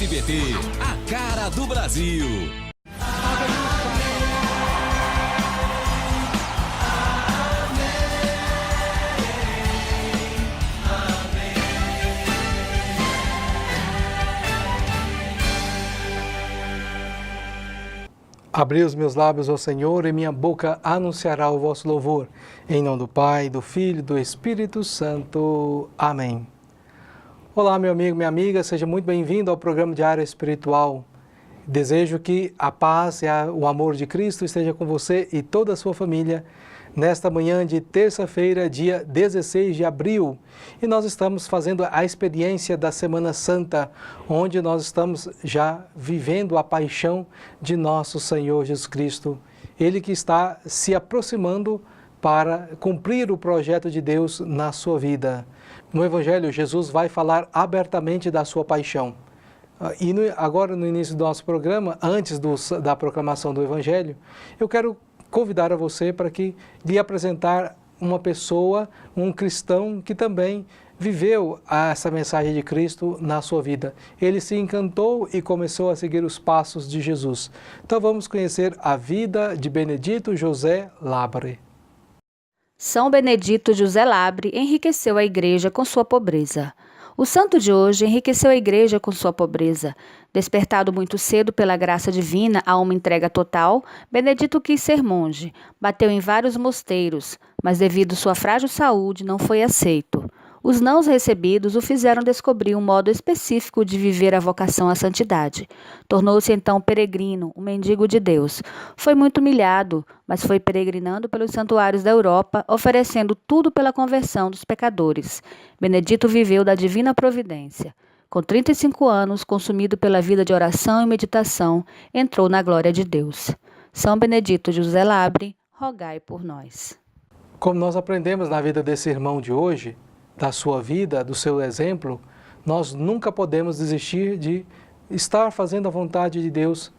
SBT, a cara do Brasil. Abri os meus lábios ao Senhor e minha boca anunciará o vosso louvor. Em nome do Pai, do Filho e do Espírito Santo. Amém. Olá, meu amigo, minha amiga, seja muito bem-vindo ao programa Diário Espiritual. Desejo que a paz e o amor de Cristo esteja com você e toda a sua família nesta manhã de terça-feira, dia 16 de abril. E nós estamos fazendo a experiência da Semana Santa, onde nós estamos já vivendo a paixão de nosso Senhor Jesus Cristo. Ele que está se aproximando para cumprir o projeto de Deus na sua vida. No Evangelho, Jesus vai falar abertamente da sua paixão. E agora, no início do nosso programa, antes da proclamação do Evangelho, eu quero convidar a você para que lhe apresentar uma pessoa, um cristão que também viveu essa mensagem de Cristo na sua vida. Ele se encantou e começou a seguir os passos de Jesus. Então vamos conhecer a vida de Benedito José Labre. São Benedito José Labre enriqueceu a Igreja com sua pobreza. O santo de hoje enriqueceu a Igreja com sua pobreza. Despertado muito cedo pela graça divina a uma entrega total, Benedito quis ser monge. Bateu em vários mosteiros, mas devido sua frágil saúde não foi aceito. Os nãos recebidos o fizeram descobrir um modo específico de viver a vocação à santidade. Tornou-se então peregrino, um mendigo de Deus. Foi muito humilhado, mas foi peregrinando pelos santuários da Europa, oferecendo tudo pela conversão dos pecadores. Benedito viveu da divina providência. Com 35 anos, consumido pela vida de oração e meditação, entrou na glória de Deus. São Benedito José Labre, rogai por nós. Como nós aprendemos na vida desse irmão de hoje, da sua vida, do seu exemplo, nós nunca podemos desistir de estar fazendo a vontade de Deus,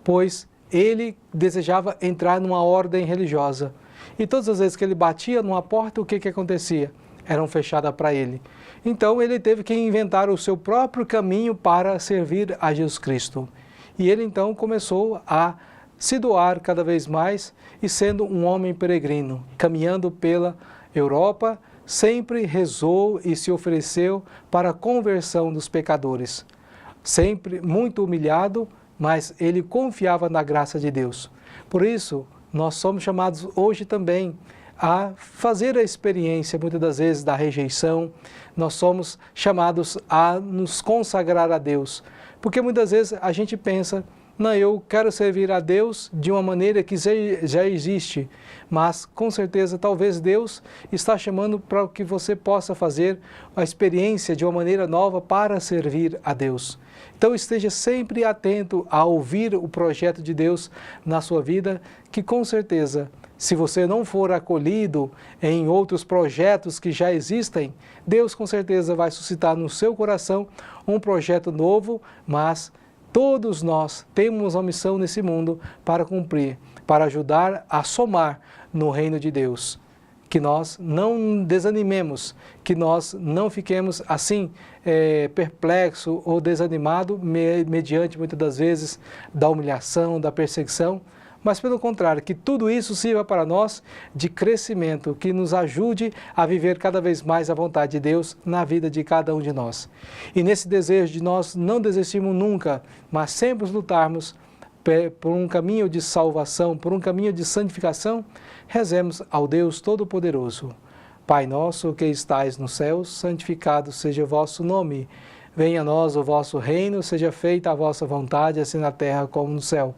pois ele desejava entrar numa ordem religiosa. E todas as vezes que ele batia numa porta, o que acontecia? Eram fechadas para ele. Então ele teve que inventar o seu próprio caminho para servir a Jesus Cristo. E ele então começou a se doar cada vez mais e sendo um homem peregrino, caminhando pela Europa, sempre rezou e se ofereceu para a conversão dos pecadores. Sempre muito humilhado, mas ele confiava na graça de Deus. Por isso, nós somos chamados hoje também a fazer a experiência, muitas das vezes, da rejeição. Nós somos chamados a nos consagrar a Deus. Porque muitas vezes a gente pensa, não, eu quero servir a Deus de uma maneira que já existe, mas com certeza talvez Deus está chamando para que você possa fazer a experiência de uma maneira nova para servir a Deus. Então esteja sempre atento a ouvir o projeto de Deus na sua vida, que com certeza, se você não for acolhido em outros projetos que já existem, Deus com certeza vai suscitar no seu coração um projeto novo, mas todos nós temos uma missão nesse mundo para cumprir, para ajudar a somar no reino de Deus. Que nós não desanimemos, que nós não fiquemos assim perplexos ou desanimados mediante muitas das vezes da humilhação, da perseguição, mas pelo contrário, que tudo isso sirva para nós de crescimento, que nos ajude a viver cada vez mais a vontade de Deus na vida de cada um de nós. E nesse desejo de nós não desistirmos nunca, mas sempre lutarmos por um caminho de salvação, por um caminho de santificação, rezemos ao Deus Todo-Poderoso. Pai nosso que estais nos céus, santificado seja o vosso nome. Venha a nós o vosso reino, seja feita a vossa vontade, assim na terra como no céu.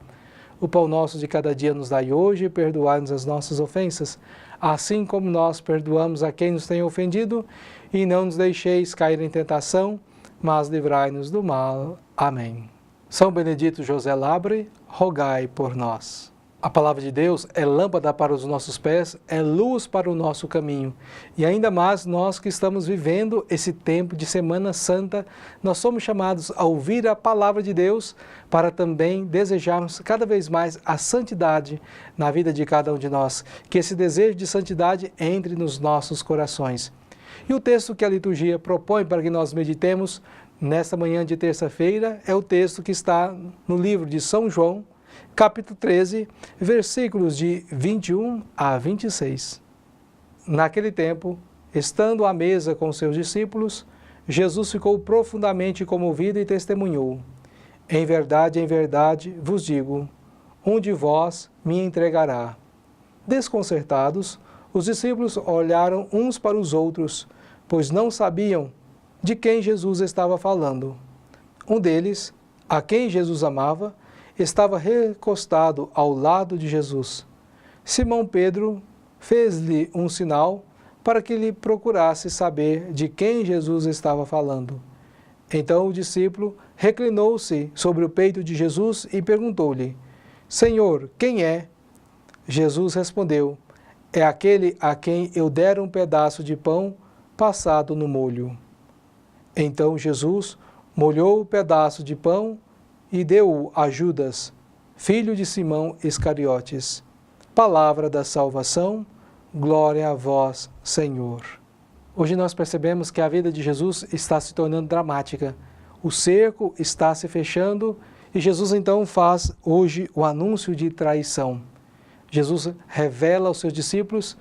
O pão nosso de cada dia nos dai hoje, e perdoai-nos as nossas ofensas, assim como nós perdoamos a quem nos tem ofendido, e não nos deixeis cair em tentação, mas livrai-nos do mal. Amém. São Benedito José Labre, rogai por nós. A palavra de Deus é lâmpada para os nossos pés, é luz para o nosso caminho. E ainda mais nós que estamos vivendo esse tempo de Semana Santa, nós somos chamados a ouvir a palavra de Deus para também desejarmos cada vez mais a santidade na vida de cada um de nós. Que esse desejo de santidade entre nos nossos corações. E o texto que a liturgia propõe para que nós meditemos nesta manhã de terça-feira é o texto que está no livro de São João, capítulo 13, versículos de 21 a 26. Naquele tempo, estando à mesa com seus discípulos, Jesus ficou profundamente comovido e testemunhou: em verdade, vos digo, um de vós me entregará. Desconcertados, os discípulos olharam uns para os outros, pois não sabiam de quem Jesus estava falando. Um deles, a quem Jesus amava, estava recostado ao lado de Jesus. Simão Pedro fez-lhe um sinal para que lhe procurasse saber de quem Jesus estava falando. Então o discípulo reclinou-se sobre o peito de Jesus e perguntou-lhe: Senhor, quem é? Jesus respondeu: é aquele a quem eu der um pedaço de pão passado no molho. Então Jesus molhou o pedaço de pão e deu-o a Judas, filho de Simão Iscariotes. Palavra da salvação, glória a vós, Senhor. Hoje nós percebemos que a vida de Jesus está se tornando dramática. O cerco está se fechando e Jesus então faz hoje o anúncio de traição. Jesus revela aos seus discípulos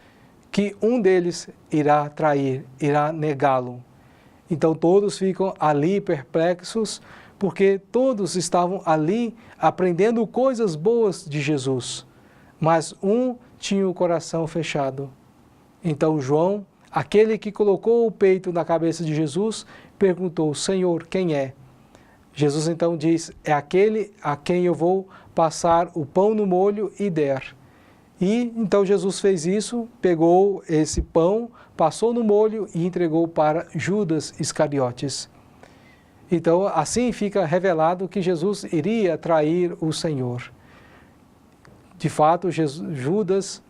que um deles irá trair, irá negá-lo. Então todos ficam ali perplexos, porque todos estavam ali aprendendo coisas boas de Jesus, mas um tinha o coração fechado. Então João, aquele que colocou o peito na cabeça de Jesus, perguntou: Senhor, quem é? Jesus então diz: é aquele a quem eu vou passar o pão no molho e der. E então Jesus fez isso, pegou esse pão, passou no molho e entregou para Judas Iscariotes. Então assim fica revelado que Jesus iria trair o Senhor. De fato, Judas,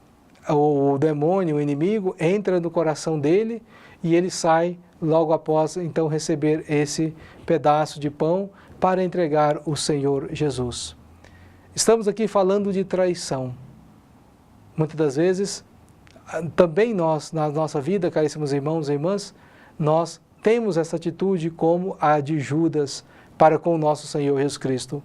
o demônio, o inimigo, entra no coração dele e ele sai logo após então receber esse pedaço de pão para entregar o Senhor Jesus. Estamos aqui falando de traição. Muitas das vezes, também nós, na nossa vida, caríssimos irmãos e irmãs, nós temos essa atitude como a de Judas para com o nosso Senhor Jesus Cristo.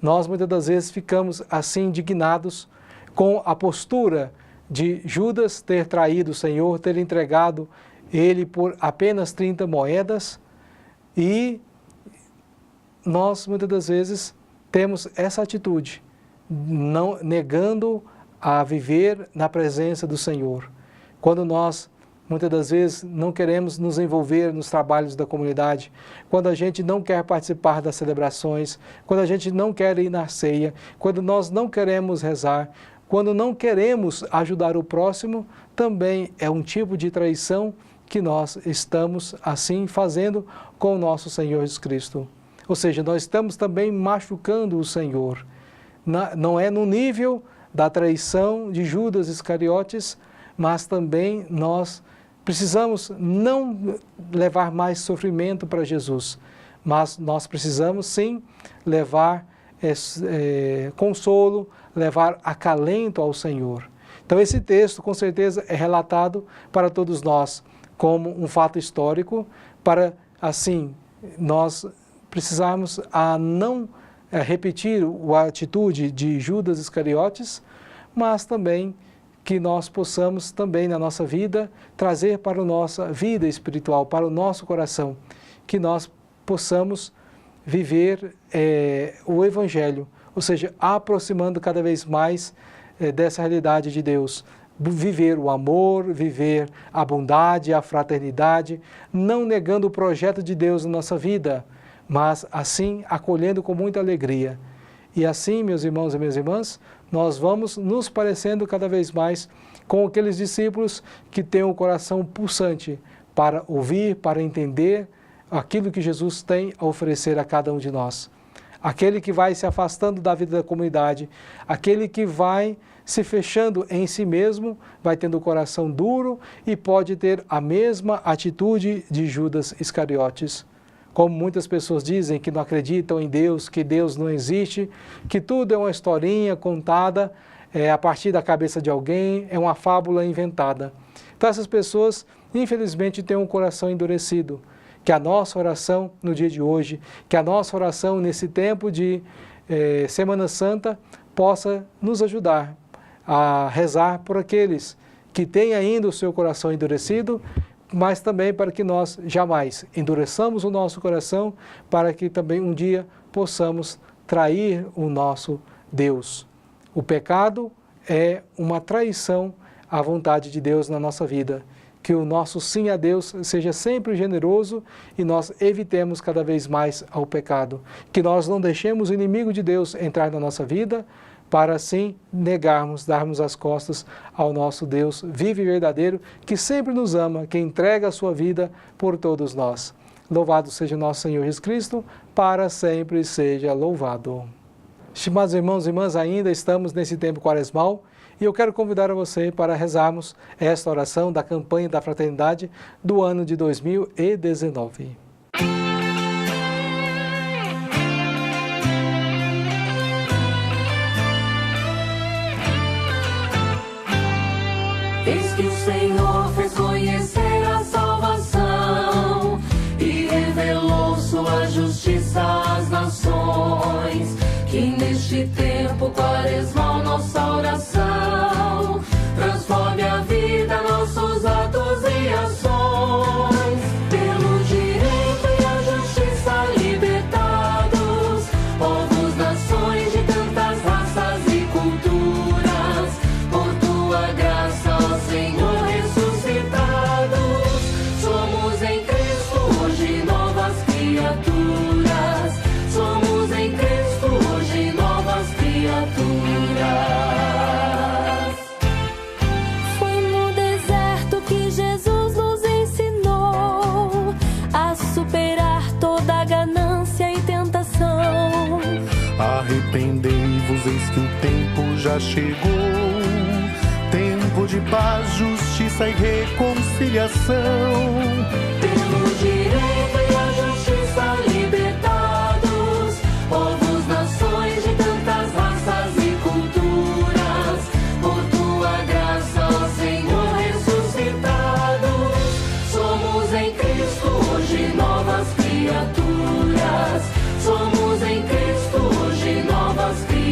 Nós, muitas das vezes, ficamos assim indignados com a postura de Judas ter traído o Senhor, ter entregado ele por apenas 30 moedas, e nós, muitas das vezes, temos essa atitude, não negando a viver na presença do Senhor. Quando nós, muitas das vezes, não queremos nos envolver nos trabalhos da comunidade, quando a gente não quer participar das celebrações, quando a gente não quer ir na ceia, quando nós não queremos rezar, quando não queremos ajudar o próximo, também é um tipo de traição que nós estamos, assim, fazendo com o nosso Senhor Jesus Cristo. Ou seja, nós estamos também machucando o Senhor. Não é no nível da traição de Judas Iscariotes, mas também nós precisamos não levar mais sofrimento para Jesus, mas nós precisamos sim levar consolo, levar acalento ao Senhor. Então esse texto com certeza é relatado para todos nós como um fato histórico, para assim nós precisarmos não repetir a atitude de Judas Iscariotes, mas também que nós possamos também na nossa vida trazer para a nossa vida espiritual, para o nosso coração, que nós possamos viver o Evangelho, ou seja, aproximando cada vez mais dessa realidade de Deus, viver o amor, viver a bondade, a fraternidade, não negando o projeto de Deus na nossa vida, mas assim acolhendo com muita alegria. E assim, meus irmãos e minhas irmãs, nós vamos nos parecendo cada vez mais com aqueles discípulos que têm o coração pulsante para ouvir, para entender aquilo que Jesus tem a oferecer a cada um de nós. Aquele que vai se afastando da vida da comunidade, aquele que vai se fechando em si mesmo, vai tendo o coração duro e pode ter a mesma atitude de Judas Iscariotes. Como muitas pessoas dizem que não acreditam em Deus, que Deus não existe, que tudo é uma historinha contada a partir da cabeça de alguém, é uma fábula inventada. Então essas pessoas, infelizmente, têm um coração endurecido. que a nossa oração no dia de hoje, que a nossa oração nesse tempo de Semana Santa possa nos ajudar a rezar por aqueles que têm ainda o seu coração endurecido, mas também para que nós jamais endureçamos o nosso coração, para que também um dia possamos trair o nosso Deus. O pecado é uma traição à vontade de Deus na nossa vida. Que o nosso sim a Deus seja sempre generoso e nós evitemos cada vez mais ao pecado. Que nós não deixemos o inimigo de Deus entrar na nossa vida, para assim negarmos, darmos as costas ao nosso Deus vivo e verdadeiro, que sempre nos ama, que entrega a sua vida por todos nós. Louvado seja nosso Senhor Jesus Cristo, para sempre seja louvado. Estimados irmãos e irmãs, ainda estamos nesse tempo quaresmal e eu quero convidar a você para rezarmos esta oração da campanha da fraternidade do ano de 2019. Eis que o Senhor fez conhecer a salvação e revelou sua justiça às nações. Que neste tempo quaresmal nossa oração transforme a vida, nossos atos e ações. Pelo direito e a justiça libertados, povos, nações de tantas raças e culturas, por tua graça, ó Senhor, ressuscitados, somos em Cristo hoje novas criaturas, somos em Cristo hoje novas criaturas. Foi no deserto que Jesus nos ensinou a superar toda ganância e tentação. Arrependei-vos, eis que o tempo já chegou, tempo de paz, justiça e reconciliação. Pelo direito e a justiça libertados, povos, nações de tantas raças e culturas, por tua graça, ó Senhor, ressuscitados, somos em Cristo hoje novas criaturas, somos em Cristo hoje novas criaturas.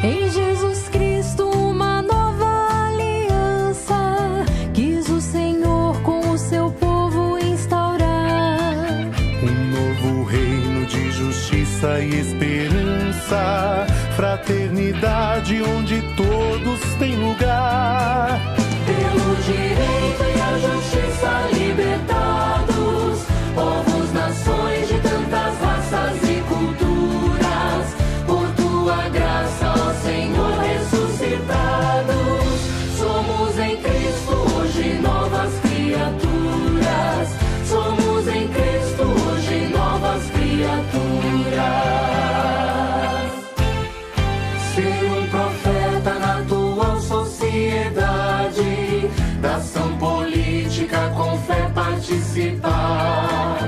Em Jesus Cristo uma nova aliança quis o Senhor com o seu povo instaurar. Um novo reino de justiça e esperança, fraternidade onde todos têm lugar. Pelo direito e a justiça libertados, povos, nações de tantas raças e culturas, por tua graça, ó Senhor, ressuscitados, somos em Cristo hoje novas criaturas, somos em Cristo hoje novas criaturas. Ser um profeta na atual sociedade, da ação política com fé participar,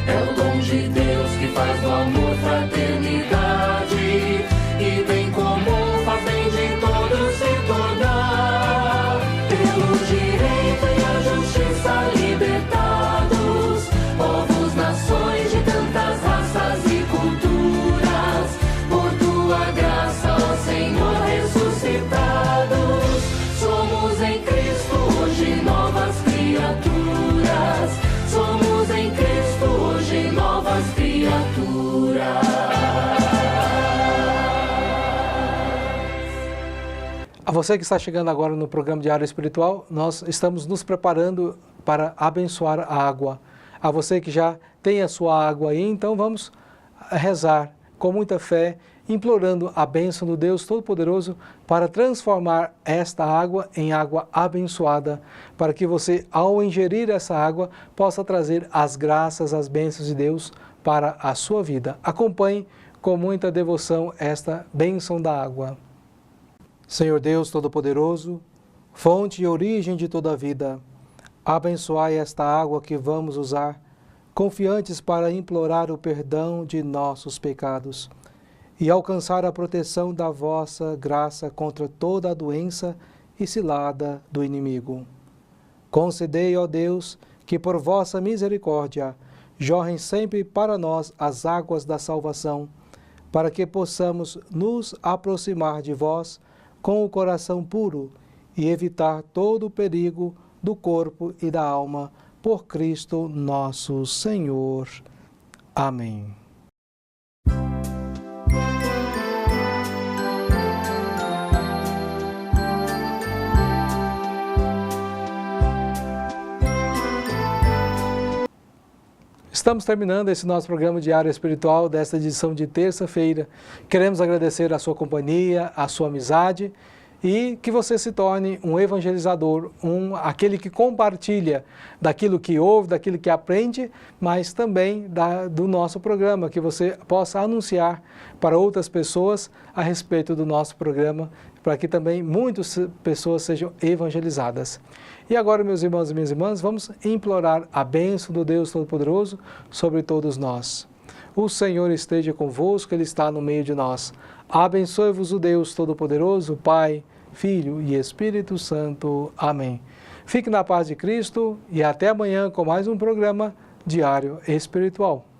é o dom de Deus que faz do amor fraternidade e bem comum faz bem de todos se tornar. Pelo direito e a justiça libertados, povos, nações de tantas raças e culturas, por tua graça, ó Senhor, ressuscitados, somos em Cristo hoje novas criaturas, somos em Cristo hoje novas criaturas. A você que está chegando agora no programa Diário Espiritual, nós estamos nos preparando para abençoar a água. A você que já tem a sua água aí, então vamos rezar com muita fé, implorando a bênção do Deus Todo-Poderoso para transformar esta água em água abençoada, para que você, ao ingerir essa água, possa trazer as graças, as bênçãos de Deus para a sua vida. Acompanhe com muita devoção esta bênção da água. Senhor Deus Todo-Poderoso, fonte e origem de toda a vida, abençoai esta água que vamos usar, confiantes para implorar o perdão de nossos pecados. e alcançar a proteção da vossa graça contra toda a doença e cilada do inimigo. Concedei, ó Deus, que por vossa misericórdia jorrem sempre para nós as águas da salvação, para que possamos nos aproximar de vós com o coração puro e evitar todo o perigo do corpo e da alma, por Cristo nosso Senhor. Amém. Estamos terminando esse nosso programa Diário Espiritual desta edição de terça-feira. Queremos agradecer a sua companhia, a sua amizade e que você se torne um evangelizador, aquele que compartilha daquilo que ouve, daquilo que aprende, mas também do nosso programa, que você possa anunciar para outras pessoas a respeito do nosso programa, para que também muitas pessoas sejam evangelizadas. E agora, meus irmãos e minhas irmãs, vamos implorar a bênção do Deus Todo-Poderoso sobre todos nós. O Senhor esteja convosco, Ele está no meio de nós. Abençoe-vos o Deus Todo-Poderoso, Pai, Filho e Espírito Santo. Amém. Fique na paz de Cristo e até amanhã com mais um programa Diário Espiritual.